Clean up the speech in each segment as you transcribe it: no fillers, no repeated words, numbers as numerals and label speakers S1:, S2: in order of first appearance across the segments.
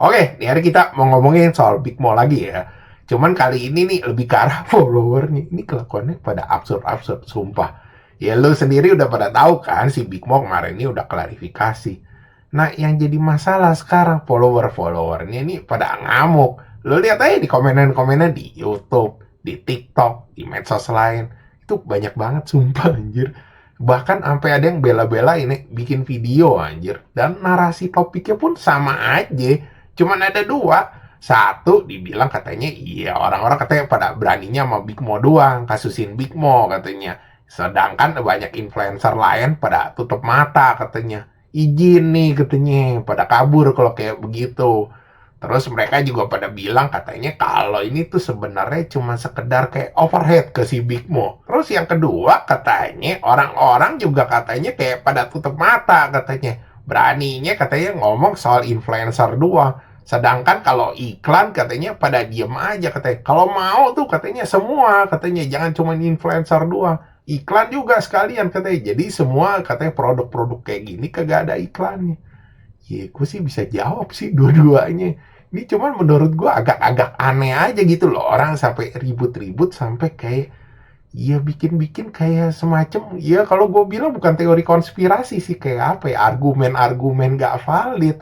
S1: Oke, di hari kita mau ngomongin soal Big Mo lagi ya. Cuman kali ini nih lebih ke arah followernya. Ini kelakuannya pada absurd-absurd, sumpah. Ya lu sendiri udah pada tahu kan si Big Mo kemarin ini udah klarifikasi. Nah yang jadi masalah sekarang follower-followernya ini pada ngamuk. Lu lihat aja di komenan-komenan di YouTube, di TikTok, di medsos lain. Itu banyak banget sumpah anjir. Bahkan sampai ada yang bela-bela ini bikin video anjir. Dan narasi topiknya pun sama aja. Cuman ada dua. Satu dibilang katanya iya orang-orang katanya pada beraninya sama Big Mo doang, kasusin Big Mo katanya. Sedangkan banyak influencer lain pada tutup mata katanya. Izin nih katanya, pada kabur kalau kayak begitu. Terus mereka juga pada bilang katanya kalau ini tuh sebenarnya cuma sekedar kayak overhead ke si Big Mo. Terus yang kedua katanya orang-orang juga katanya kayak pada tutup mata katanya. Beraninya katanya ngomong soal influencer doang. Sedangkan kalau iklan katanya pada diem aja katanya. Kalau mau tuh katanya semua katanya jangan cuma influencer doang. Iklan juga sekalian katanya. Jadi semua katanya produk-produk kayak gini kagak ada iklannya. Ya gue sih bisa jawab sih dua-duanya. Ini cuman menurut gue agak-agak aneh aja gitu loh. Orang sampai ribut-ribut sampai kayak ya bikin-bikin kayak semacam ya kalau gue bilang bukan teori konspirasi sih kayak apa ya argumen-argumen gak valid.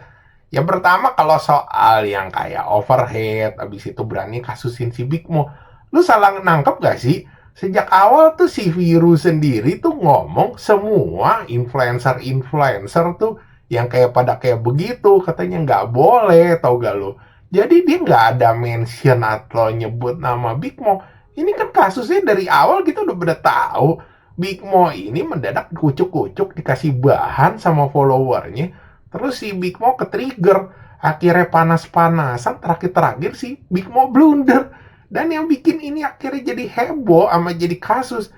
S1: Yang pertama kalau soal yang kayak overhead, abis itu berani kasusin si Big Mo, lu salah nangkep gak sih? Sejak awal tuh si virus sendiri tuh ngomong semua influencer-influencer tuh yang kayak pada kayak begitu katanya nggak boleh tau gak lu? Jadi dia nggak ada mention atau nyebut nama Big Mo. Ini kan kasusnya dari awal kita udah pada tahu Big Mo ini mendadak kucuk-kucuk dikasih bahan sama followernya. Terus si Big Mo ke-trigger. Akhirnya panas-panasan, terakhir-terakhir si Big Mo blunder. Dan yang bikin ini akhirnya jadi heboh sama jadi kasus.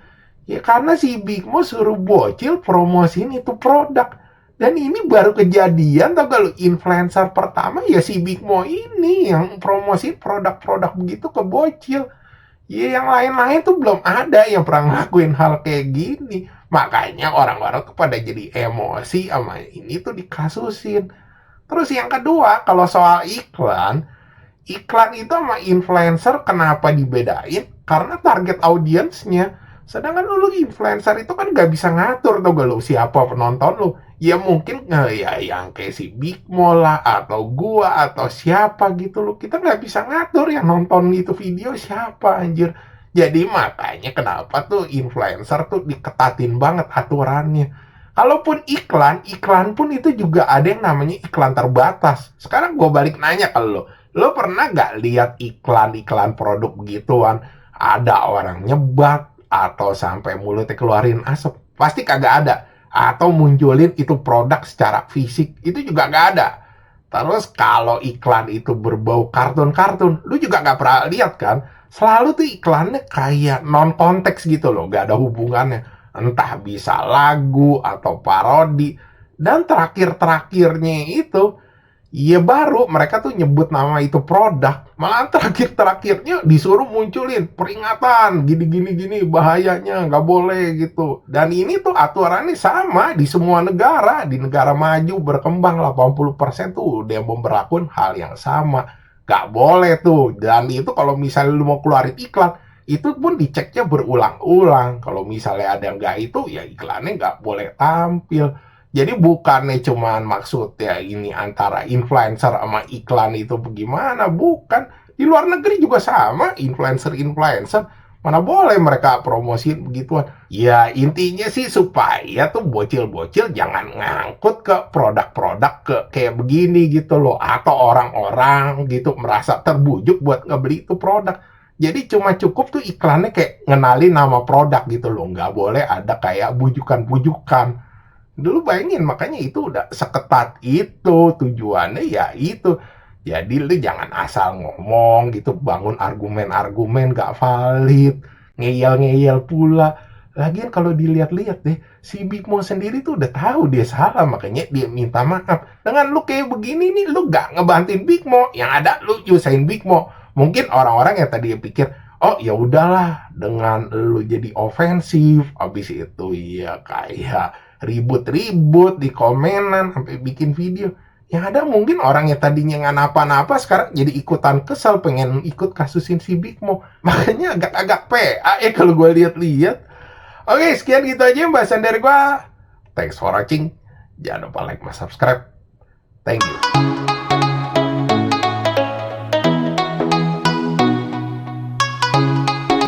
S1: Ya karena si Big Mo suruh bocil promosiin itu produk. Dan ini baru kejadian tau gak lu, influencer pertama ya si Big Mo ini yang promosiin produk-produk begitu ke bocil. Ya yang lain-lain tuh belum ada yang pernah ngelakuin hal kayak gini. Makanya orang-orang tuh pada jadi emosi sama ini tuh dikasusin. Terus yang kedua, kalau soal iklan, iklan itu sama influencer kenapa dibedain? Karena target audiensnya. Sedangkan lu influencer itu kan gak bisa ngatur tuh gak lu siapa penonton lu. Ya mungkin ya yang kayak si Big Mo lah atau gua atau siapa gitu lu. Kita gak bisa ngatur yang nonton itu video siapa anjir. Jadi makanya kenapa tuh influencer tuh diketatin banget aturannya. Kalaupun iklan, iklan pun itu juga ada yang namanya iklan terbatas. Sekarang gua balik nanya ke lo pernah nggak lihat iklan-iklan produk begituan? Ada orang nyebat atau sampai mulutnya keluarin asap? Pasti kagak ada. Atau munculin itu produk secara fisik, itu juga nggak ada. Terus kalau iklan itu berbau kartun-kartun, lu juga nggak pernah lihat kan? Selalu tuh iklannya kayak non konteks gitu loh, nggak ada hubungannya. Entah bisa lagu atau parodi. Dan terakhir-terakhirnya itu iya baru mereka tuh nyebut nama itu produk, malah terakhir-terakhirnya disuruh munculin peringatan gini-gini-gini bahayanya nggak boleh gitu. Dan ini tuh aturannya sama di semua negara, di negara maju berkembang 80% tuh udah memberlakukan hal yang sama. Nggak boleh tuh. Dan itu kalau misalnya lu mau keluarin iklan, itu pun diceknya berulang-ulang. Kalau misalnya ada nggak itu, ya iklannya nggak boleh tampil. Jadi bukannya cuman maksud ya ini antara influencer sama iklan itu bagaimana, bukan. Di luar negeri juga sama, influencer-influencer. Mana boleh mereka promosiin begituan. Ya intinya sih supaya tuh bocil-bocil jangan ngangkut ke produk-produk ke kayak begini gitu loh. Atau orang-orang gitu merasa terbujuk buat ngebeli itu produk. Jadi cuma cukup tuh iklannya kayak ngenalin nama produk gitu loh. Nggak boleh ada kayak bujukan-bujukan. Dulu bayangin makanya itu udah seketat itu tujuannya ya itu. Jadi lu jangan asal ngomong gitu bangun argumen-argumen gak valid, ngeyel-ngeyel pula. Lagian kalau dilihat-lihat deh, si Big Mo sendiri tuh udah tahu dia salah makanya dia minta maaf. Dengan lu kayak begini nih lu gak ngebantuin Big Mo, yang ada lu nyusahin Big Mo. Mungkin orang-orang yang tadi pikir, oh ya udahlah dengan lu jadi ofensif, habis itu ya kayak ribut-ribut di komenan sampai bikin video. Yang ada mungkin orang yang tadinya nggak napa-napa sekarang jadi ikutan kesel pengen ikut kasusin si Big Mo. Makanya agak-agak PA ya kalau gue lihat-lihat. Oke, sekian gitu aja bahasan dari gue. Thanks for watching. Jangan lupa like, subscribe. Thank you.